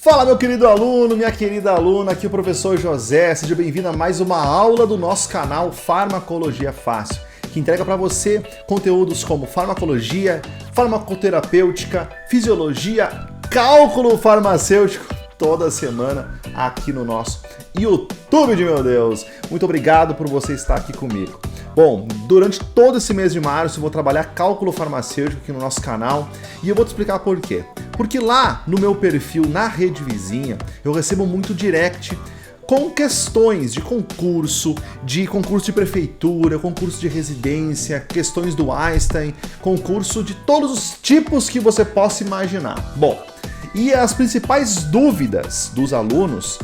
Fala, meu querido aluno, minha querida aluna, aqui é o professor José. Seja bem-vindo a mais uma aula do nosso canal Farmacologia Fácil, que entrega para você conteúdos como farmacologia, farmacoterapêutica, fisiologia, cálculo farmacêutico, toda semana aqui no nosso YouTube de meu Deus. Muito obrigado por você estar aqui comigo. Bom, durante todo esse mês de março eu vou trabalhar cálculo farmacêutico aqui no nosso canal e eu vou te explicar por quê. Porque lá no meu perfil, na Rede Vizinha, eu recebo muito direct com questões de concurso de prefeitura, concurso de residência, questões do Einstein, concurso de todos os tipos que você possa imaginar. Bom, e as principais dúvidas dos alunos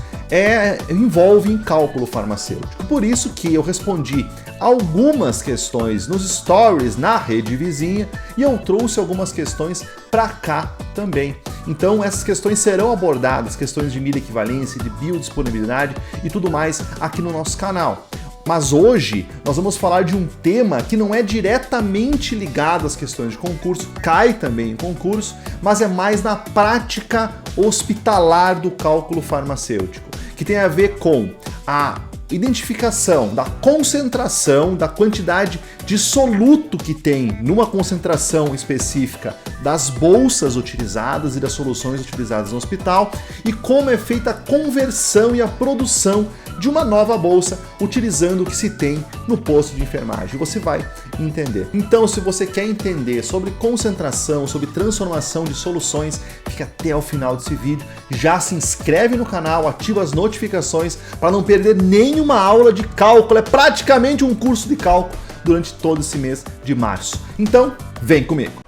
envolvem cálculo farmacêutico. Por isso que eu respondi algumas questões nos stories na Rede Vizinha e eu trouxe algumas questões para cá também. Então essas questões serão abordadas, questões de milha equivalência, de biodisponibilidade e tudo mais aqui no nosso canal. Mas hoje nós vamos falar de um tema que não é diretamente ligado às questões de concurso, cai também em concurso, mas é mais na prática hospitalar do cálculo farmacêutico, que tem a ver com a identificação da concentração, da quantidade de soluto que tem numa concentração específica das bolsas utilizadas e das soluções utilizadas no hospital e como é feita a conversão e a produção de uma nova bolsa utilizando o que se tem no posto de enfermagem. Você vai entender. Então, se você quer entender sobre concentração, sobre transformação de soluções, fica até o final desse vídeo. Já se inscreve no canal, ativa as notificações para não perder nenhuma aula de cálculo. É praticamente um curso de cálculo durante todo esse mês de março. Então, vem comigo.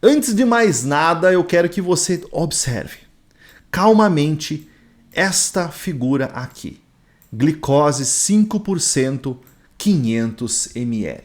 Antes de mais nada, eu quero que você observe calmamente esta figura aqui. Glicose 5%, 500 ml.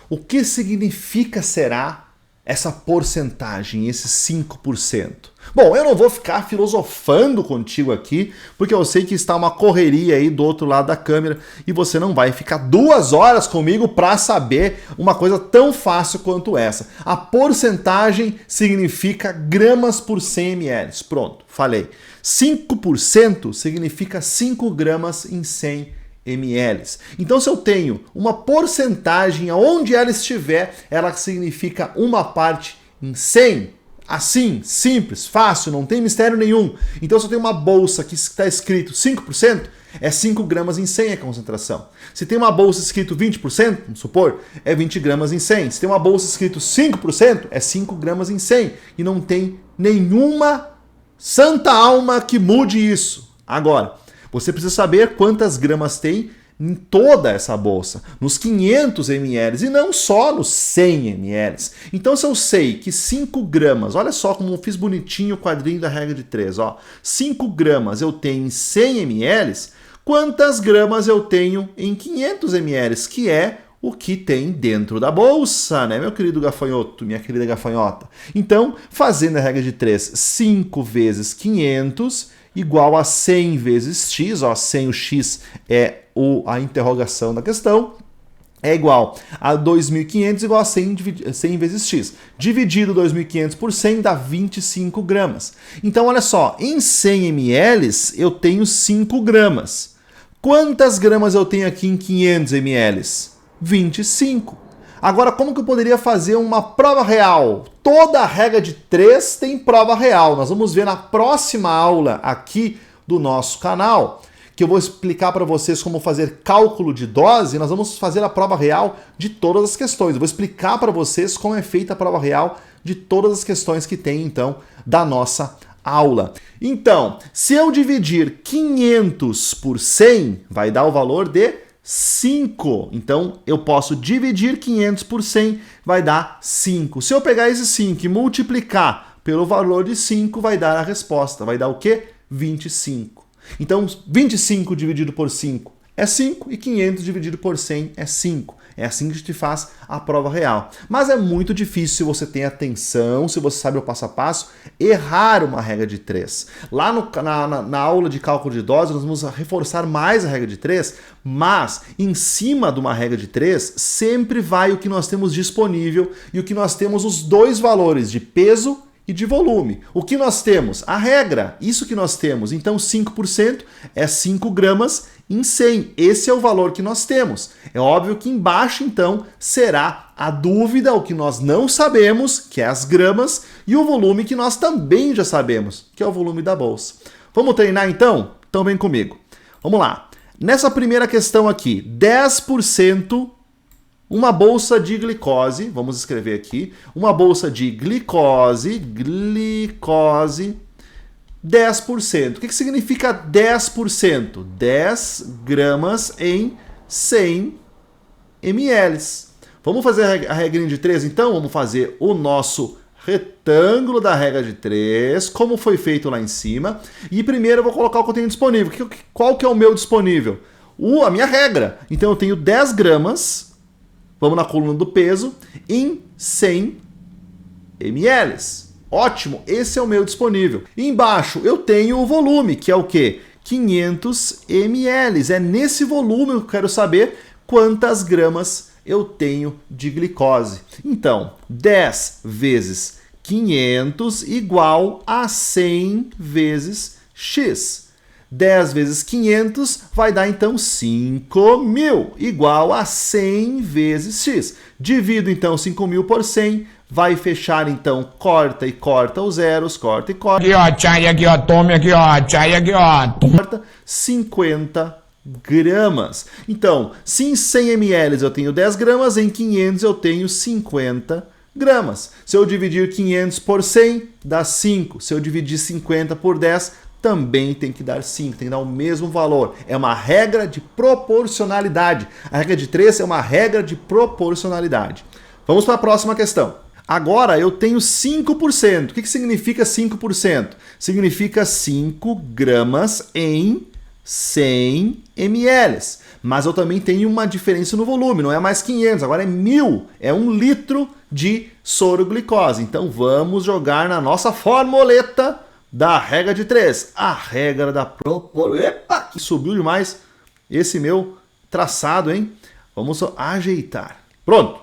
O que significa será essa porcentagem, esse 5%? Bom, eu não vou ficar filosofando contigo aqui, porque eu sei que está uma correria aí do outro lado da câmera e você não vai ficar 2 horas comigo para saber uma coisa tão fácil quanto essa. A porcentagem significa gramas por 100 ml. Pronto, falei. 5% significa 5 gramas em 100 ml. Então, se eu tenho uma porcentagem aonde ela estiver, ela significa uma parte em 100. Assim, simples, fácil, não tem mistério nenhum. Então, se eu tenho uma bolsa que está escrito 5%, é 5 gramas em 100 a concentração. Se tem uma bolsa escrito 20%, vamos supor, é 20 gramas em 100. Se tem uma bolsa escrito 5%, é 5 gramas em 100. E não tem nenhuma santa alma que mude isso. Agora, você precisa saber quantas gramas tem em toda essa bolsa, nos 500 ml e não só nos 100 ml. Então, se eu sei que 5 gramas, olha só como eu fiz bonitinho o quadrinho da regra de 3, ó, 5 gramas eu tenho em 100 ml, quantas gramas eu tenho em 500 ml, que é o que tem dentro da bolsa, né, meu querido gafanhoto, minha querida gafanhota? Então, fazendo a regra de 3, 5 vezes 500 igual a 100 vezes x, ó, 100 o x é a interrogação da questão, é igual a 2.500 igual a 100 vezes x. Dividido 2.500 por 100 dá 25 gramas. Então, olha só, em 100 ml eu tenho 5 gramas. Quantas gramas eu tenho aqui em 500 ml? 25. Agora, como que eu poderia fazer uma prova real? Toda a regra de 3 tem prova real. Nós vamos ver na próxima aula aqui do nosso canal, que eu vou explicar para vocês como fazer cálculo de dose. Nós vamos fazer a prova real de todas as questões. Eu vou explicar para vocês como é feita a prova real de todas as questões que tem, então, da nossa aula. Então, se eu dividir 500 por 100, vai dar o valor de 5. Então, eu posso dividir 500 por 100, vai dar 5. Se eu pegar esse 5 e multiplicar pelo valor de 5, vai dar a resposta. Vai dar o quê? 25. Então, 25 dividido por 5 é 5 e 500 dividido por 100 é 5. É assim que a gente faz a prova real. Mas é muito difícil, se você tem atenção, se você sabe o passo a passo, errar uma regra de 3. Lá na aula de cálculo de doses, nós vamos reforçar mais a regra de 3, mas em cima de uma regra de 3, sempre vai o que nós temos disponível e o que nós temos os dois valores de peso e de volume. O que nós temos? A regra, isso que nós temos. Então 5% é 5 gramas em 100. Esse é o valor que nós temos. É óbvio que embaixo, então, será a dúvida, o que nós não sabemos, que é as gramas, e o volume que nós também já sabemos, que é o volume da bolsa. Vamos treinar então? Então vem comigo. Vamos lá. Nessa primeira questão aqui, 10%, uma bolsa de glicose, vamos escrever aqui, uma bolsa de glicose, 10%. O que significa 10%? 10 gramas em 100 ml. Vamos fazer a regrinha de 3 então? Vamos fazer o nosso retângulo da regra de 3, como foi feito lá em cima. E primeiro eu vou colocar o que eu tenho disponível. Qual que é o meu disponível? A minha regra. Então eu tenho 10 gramas, vamos na coluna do peso, em 100 ml. Ótimo, esse é o meu disponível. E embaixo eu tenho o volume, que é o quê? 500 ml. É nesse volume que eu quero saber quantas gramas eu tenho de glicose. Então, 10 vezes 500 igual a 100 vezes X. 10 vezes 500 vai dar então 5.000, igual a 100 vezes X. Divido então 5.000 por 100, vai fechar então, corta e corta os zeros, corta e corta. Aqui ó, tchai, aqui ó, tome aqui ó, tchai, aqui ó. Corta 50 gramas. Então, se em 100 ml eu tenho 10 gramas, em 500 eu tenho 50 gramas. Se eu dividir 500 por 100, dá 5. Se eu dividir 50 por 10, também tem que dar 5, tem que dar o mesmo valor. É uma regra de proporcionalidade. A regra de 3 é uma regra de proporcionalidade. Vamos para a próxima questão. Agora eu tenho 5%. O que significa 5%? Significa 5 gramas em 100 ml. Mas eu também tenho uma diferença no volume, não é mais 500, agora é 1.000. É 1 litro de soroglicose. Então vamos jogar na nossa formuleta da regra de 3. A regra da proporcionalidade. Epa, que subiu demais esse meu traçado, hein? Vamos só ajeitar. Pronto,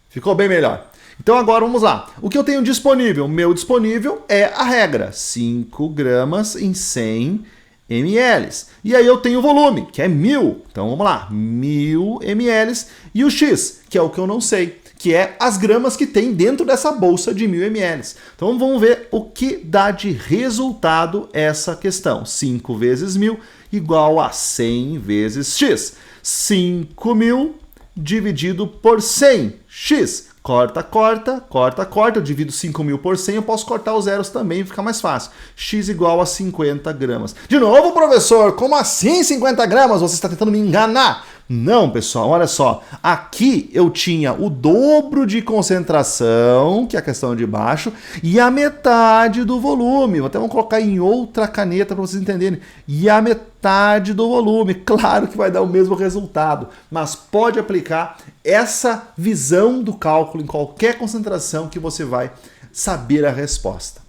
ficou bem melhor. Então agora vamos lá. O que eu tenho disponível? O meu disponível é a regra. 5 gramas em 100 ml. E aí eu tenho o volume, que é 1.000. Então vamos lá. 1.000 ml. E o X, que é o que eu não sei, que é as gramas que tem dentro dessa bolsa de 1.000 ml. Então vamos ver o que dá de resultado essa questão. 5 vezes 1.000 igual a 100 vezes X. 5.000 dividido por 100. X. Corta, corta, corta, corta. Eu divido 5.000 por 100, eu posso cortar os zeros também, fica mais fácil. X igual a 50 gramas. De novo, professor, como assim 50 gramas? Você está tentando me enganar? Não, pessoal, olha só. Aqui eu tinha o dobro de concentração, que é a questão de baixo, e a metade do volume. Até vamos colocar em outra caneta para vocês entenderem. E a metade do volume. Claro que vai dar o mesmo resultado, mas pode aplicar essa visão do cálculo em qualquer concentração que você vai saber a resposta.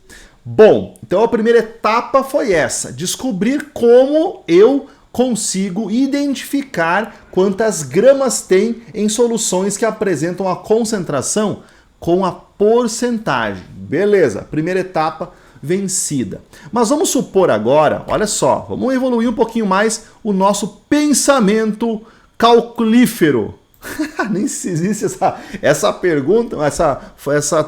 Bom, então a primeira etapa foi essa, descobrir como eu consigo identificar quantas gramas tem em soluções que apresentam a concentração com a porcentagem. Beleza, primeira etapa vencida. Mas vamos supor agora, olha só, vamos evoluir um pouquinho mais o nosso pensamento calculífero. Nem se existe essa pergunta,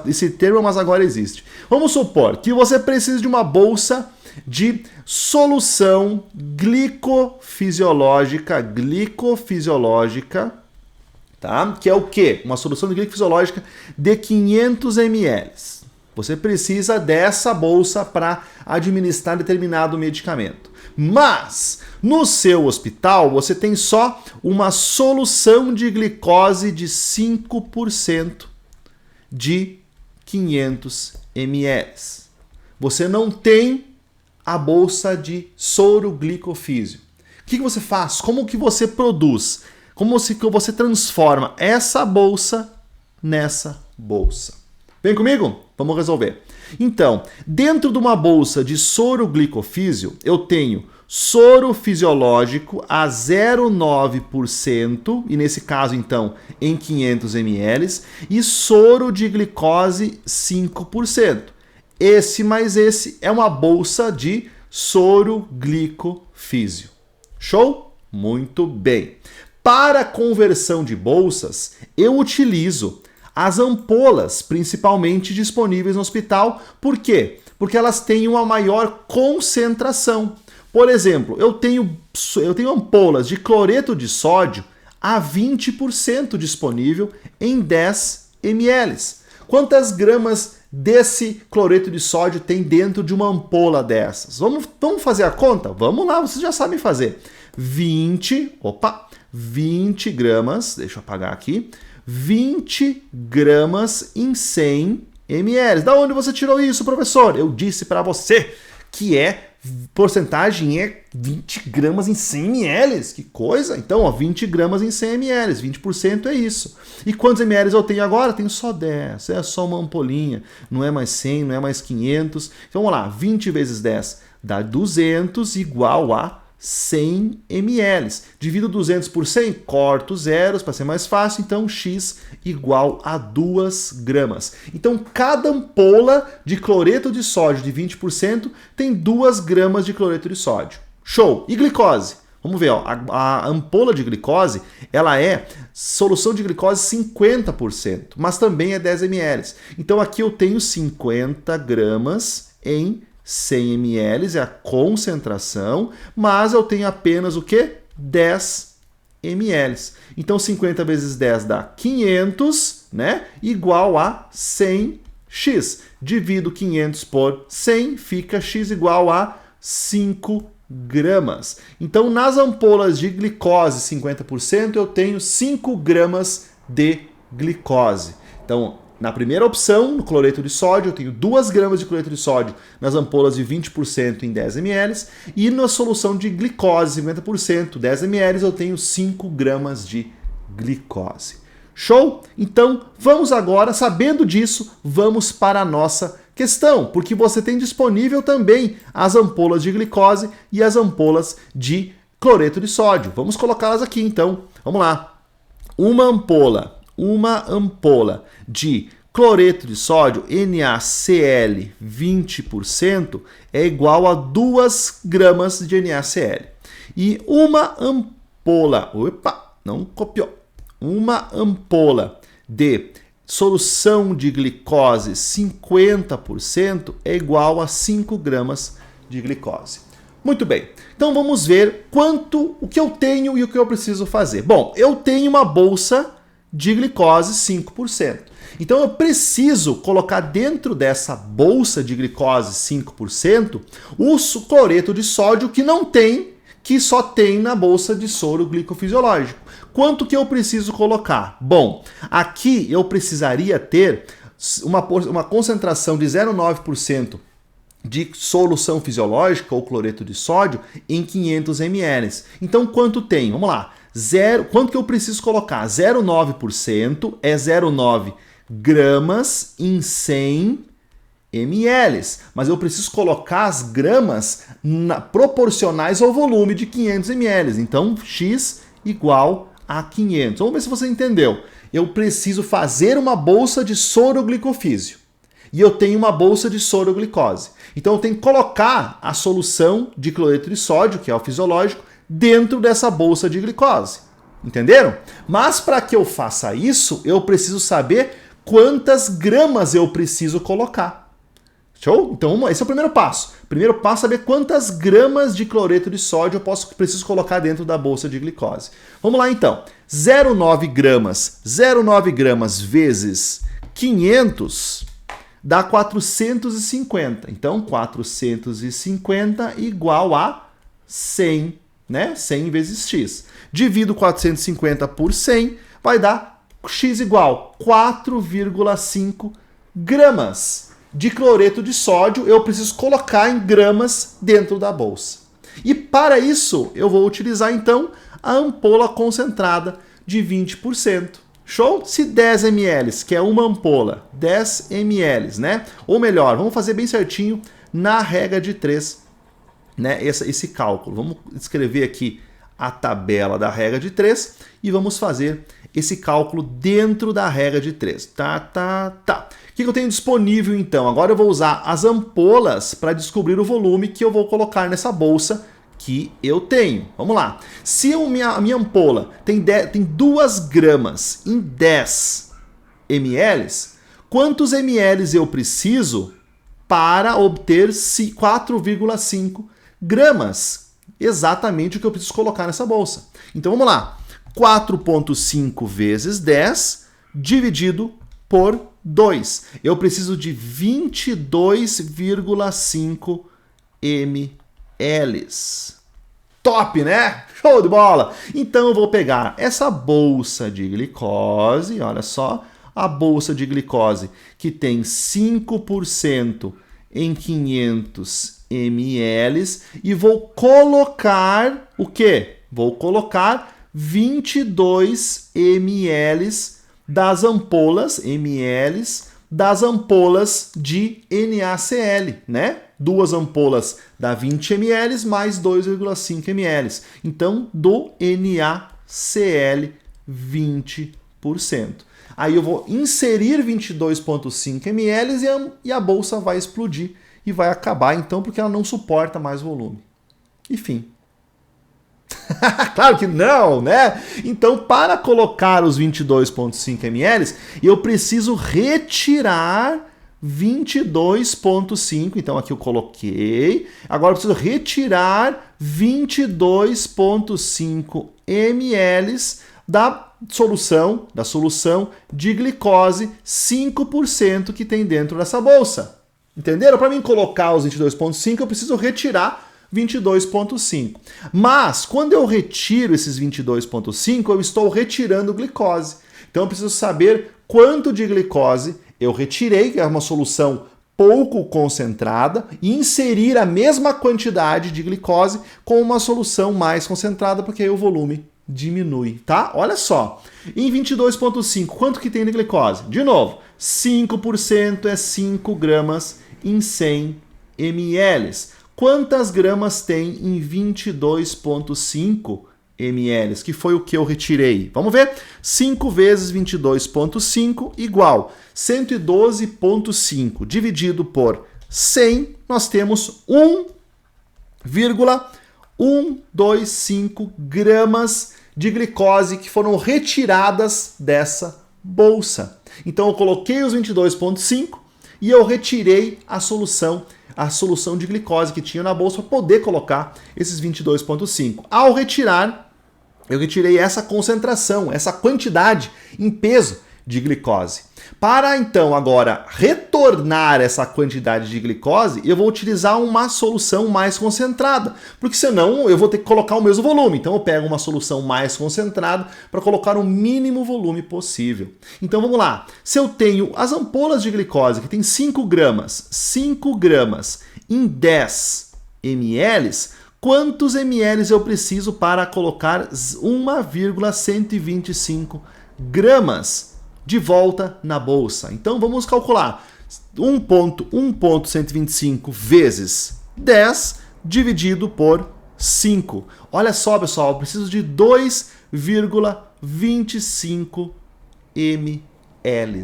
esse termo, mas agora existe. Vamos supor que você precisa de uma bolsa de solução glicofisiológica, tá? Que é o quê? Uma solução de glicofisiológica de 500 ml. Você precisa dessa bolsa para administrar determinado medicamento. Mas no seu hospital você tem só uma solução de glicose de 5% de 500 ml. Você não tem a bolsa de soro glicofísio. O que você faz? Como que você produz? Como você transforma essa bolsa nessa bolsa. Vem comigo? Vamos resolver. Então, dentro de uma bolsa de soro glicofísio, eu tenho soro fisiológico a 0,9%, e nesse caso, então, em 500 ml, e soro de glicose 5%. Esse mais esse é uma bolsa de soro glicofísio. Show? Muito bem. Para a conversão de bolsas, eu utilizo as ampolas, principalmente disponíveis no hospital. Por quê? Porque elas têm uma maior concentração. Por exemplo, eu tenho ampolas de cloreto de sódio a 20% disponível em 10 ml. Quantas gramas desse cloreto de sódio tem dentro de uma ampola dessas? Vamos fazer a conta? Vamos lá, vocês já sabem fazer. 20 gramas, deixa eu apagar aqui, 20 gramas em 100 ml. Da onde você tirou isso, professor? Eu disse para você que porcentagem é 20 gramas em 100 ml. Que coisa! Então, ó, 20 gramas em 100 ml, 20% é isso. E quantos ml eu tenho agora? Tenho só 10, é só uma ampolinha, não é mais 100, não é mais 500. Então, vamos lá, 20 vezes 10 dá 200 igual a 100 ml. Divido 200 por 100, corto zeros para ser mais fácil, então x igual a 2 gramas. Então cada ampola de cloreto de sódio de 20% tem 2 gramas de cloreto de sódio. Show! E glicose? Vamos ver, ó, a ampola de glicose, ela é solução de glicose 50%, mas também é 10 ml. Então aqui eu tenho 50 gramas em 100 ml, é a concentração, mas eu tenho apenas o quê? 10 ml. Então 50 vezes 10 dá 500, né? Igual a 100x. Divido 500 por 100, fica x igual a 5 gramas. Então nas ampolas de glicose 50% eu tenho 5 gramas de glicose. Então na primeira opção, no cloreto de sódio, eu tenho 2 gramas de cloreto de sódio nas ampolas de 20% em 10 ml. E na solução de glicose, 50%, 10 ml, eu tenho 5 gramas de glicose. Show? Então, vamos agora, sabendo disso, vamos para a nossa questão. Porque você tem disponível também as ampolas de glicose e as ampolas de cloreto de sódio. Vamos colocá-las aqui, então. Vamos lá. Uma ampola de cloreto de sódio, NaCl 20%, é igual a 2 gramas de NaCl. E uma ampola, uma ampola de solução de glicose 50% é igual a 5 gramas de glicose. Muito bem, então vamos ver o que eu tenho e o que eu preciso fazer. Bom, eu tenho uma bolsa de glicose 5%. Então eu preciso colocar dentro dessa bolsa de glicose 5% o cloreto de sódio que só tem na bolsa de soro glicofisiológico. Quanto que eu preciso colocar? Bom, aqui eu precisaria ter uma concentração de 0,9% de solução fisiológica ou cloreto de sódio em 500 ml. Então quanto tem? Vamos lá. Quanto que eu preciso colocar? 0,9% é 0,9 gramas em 100 ml. Mas eu preciso colocar as gramas proporcionais ao volume de 500 ml. Então, x igual a 500. Vamos ver se você entendeu. Eu preciso fazer uma bolsa de soro glicofísio. E eu tenho uma bolsa de soro glicose. Então, eu tenho que colocar a solução de cloreto de sódio, que é o fisiológico, dentro dessa bolsa de glicose. Entenderam? Mas para que eu faça isso, eu preciso saber quantas gramas eu preciso colocar. Show? Então, esse é o primeiro passo. O primeiro passo é saber quantas gramas de cloreto de sódio eu preciso colocar dentro da bolsa de glicose. Vamos lá, então. 0,9 gramas vezes 500 dá 450. Então, 450 igual a 100, né? 100 vezes x. Divido 450 por 100, vai dar x igual a 4,5 gramas de cloreto de sódio. Eu preciso colocar em gramas dentro da bolsa. E para isso, eu vou utilizar, então, a ampola concentrada de 20%. Show? Se 10 ml, que é uma ampola, 10 ml, né? Ou melhor, vamos fazer bem certinho na regra de 3, né? Esse cálculo. Vamos escrever aqui a tabela da regra de 3 e vamos fazer esse cálculo dentro da regra de 3. O que eu tenho disponível então? Agora eu vou usar as ampolas para descobrir o volume que eu vou colocar nessa bolsa que eu tenho. Vamos lá. Se a minha ampola tem 2 gramas em 10 ml, quantos ml eu preciso para obter 4,5 gramas? Exatamente o que eu preciso colocar nessa bolsa. Então vamos lá. 4,5 vezes 10 dividido por 2. Eu preciso de 22,5 ml. Top, né? Show de bola! Então eu vou pegar essa bolsa de glicose, olha só, a bolsa de glicose que tem 5% em 500 ml e vou colocar o quê? Vou colocar 22 ml das ampolas, de NaCl, né? 2 ampolas dá 20 ml mais 2,5 ml. Então, do NaCl 20%. Aí eu vou inserir 22,5 ml e a bolsa vai explodir e vai acabar, então, porque ela não suporta mais volume. Enfim. Claro que não, né? Então, para colocar os 22,5 ml, eu preciso retirar 22,5. Então, aqui eu coloquei. Agora eu preciso retirar 22,5 ml da solução de glicose 5% que tem dentro dessa bolsa. Entenderam? Para mim colocar os 22,5, eu preciso retirar 22,5. Mas, quando eu retiro esses 22,5, eu estou retirando glicose. Então, eu preciso saber quanto de glicose eu retirei, que é uma solução pouco concentrada, e inserir a mesma quantidade de glicose com uma solução mais concentrada, porque aí o volume diminui, tá? Olha só, em 22,5, quanto que tem de glicose? De novo, 5% é 5 gramas em 100 ml. Quantas gramas tem em 22,5 ml? Que foi o que eu retirei. Vamos ver? 5 vezes 22,5 igual 112,5 dividido por 100, nós temos 1,125 gramas de glicose que foram retiradas dessa bolsa. Então eu coloquei os 22,5 e eu retirei a solução de glicose que tinha na bolsa para poder colocar esses 22,5. Ao retirar, eu retirei essa concentração, essa quantidade em peso de glicose. Para então agora retornar essa quantidade de glicose, eu vou utilizar uma solução mais concentrada, porque senão eu vou ter que colocar o mesmo volume. Então eu pego uma solução mais concentrada para colocar o mínimo volume possível. Então vamos lá. Se eu tenho as ampolas de glicose que tem 5 gramas em 10 ml, quantos ml eu preciso para colocar 1,125 gramas de volta na bolsa? Então vamos calcular 1,125 vezes 10 dividido por 5. Olha só, pessoal, eu preciso de 2,25 ml.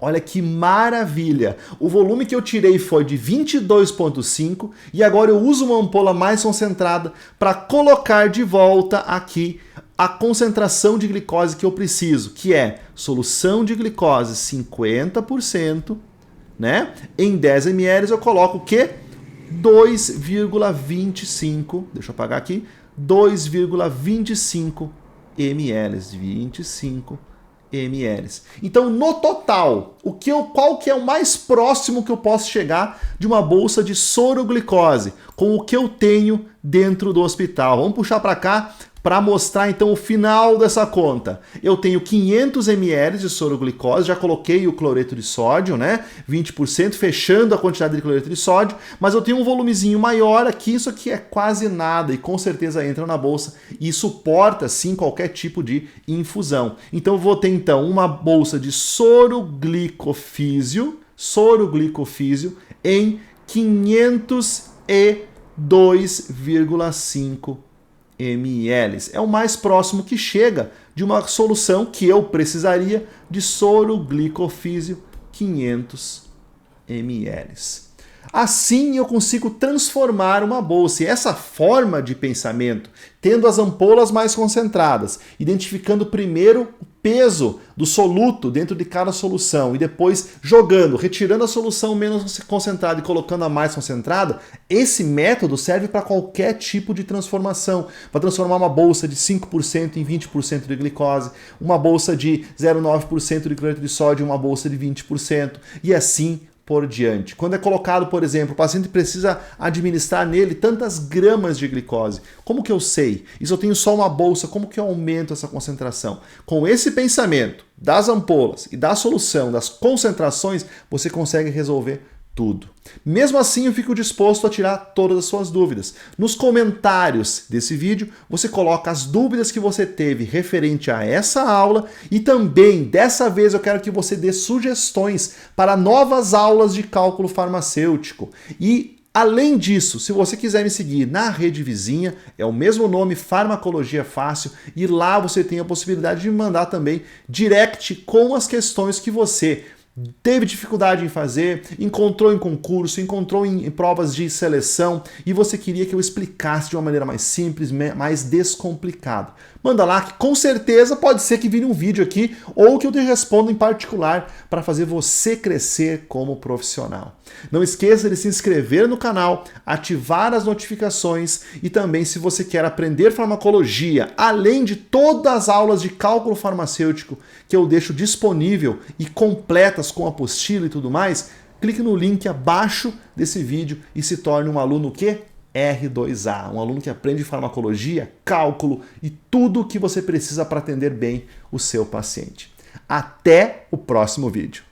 Olha que maravilha! O volume que eu tirei foi de 22,5 e agora eu uso uma ampola mais concentrada para colocar de volta aqui a concentração de glicose que eu preciso, que é solução de glicose 50%, né? Em 10 ml eu coloco o quê? 2,25, deixa eu apagar aqui, 2,25 ml, 25 ml. Então, no total, qual que é o mais próximo que eu posso chegar de uma bolsa de soroglicose com o que eu tenho dentro do hospital? Vamos puxar para cá para mostrar então o final dessa conta. Eu tenho 500 ml de soroglicose, já coloquei o cloreto de sódio, né? 20%, fechando a quantidade de cloreto de sódio, mas eu tenho um volumezinho maior aqui, isso aqui é quase nada e com certeza entra na bolsa e suporta sim qualquer tipo de infusão. Então eu vou ter então uma bolsa de soroglicofísio em 502,5 ml. É o mais próximo que chega de uma solução que eu precisaria de soroglicofísio 500 ml. Assim eu consigo transformar uma bolsa. E essa forma de pensamento, tendo as ampolas mais concentradas, identificando primeiro o peso do soluto dentro de cada solução e depois jogando, retirando a solução menos concentrada e colocando a mais concentrada, esse método serve para qualquer tipo de transformação. Para transformar uma bolsa de 5% em 20% de glicose, uma bolsa de 0,9% de cloreto de sódio em uma bolsa de 20% e assim por diante. Quando é colocado, por exemplo, o paciente precisa administrar nele tantas gramas de glicose. Como que eu sei? E se eu tenho só uma bolsa, como que eu aumento essa concentração? Com esse pensamento das ampolas e da solução, das concentrações, você consegue resolver tudo. Mesmo assim, eu fico disposto a tirar todas as suas dúvidas. Nos comentários desse vídeo, você coloca as dúvidas que você teve referente a essa aula e também, dessa vez, eu quero que você dê sugestões para novas aulas de cálculo farmacêutico. E, além disso, se você quiser me seguir na rede vizinha, é o mesmo nome, Farmacologia Fácil, e lá você tem a possibilidade de me mandar também direct com as questões que você teve dificuldade em fazer, encontrou em concurso, encontrou em provas de seleção e você queria que eu explicasse de uma maneira mais simples, mais descomplicada. Manda lá que com certeza pode ser que vire um vídeo aqui ou que eu te responda em particular para fazer você crescer como profissional. Não esqueça de se inscrever no canal, ativar as notificações e também se você quer aprender farmacologia, além de todas as aulas de cálculo farmacêutico que eu deixo disponível e completas com apostila e tudo mais, clique no link abaixo desse vídeo e se torne um aluno que R2A, um aluno que aprende farmacologia, cálculo e tudo o que você precisa para atender bem o seu paciente. Até o próximo vídeo.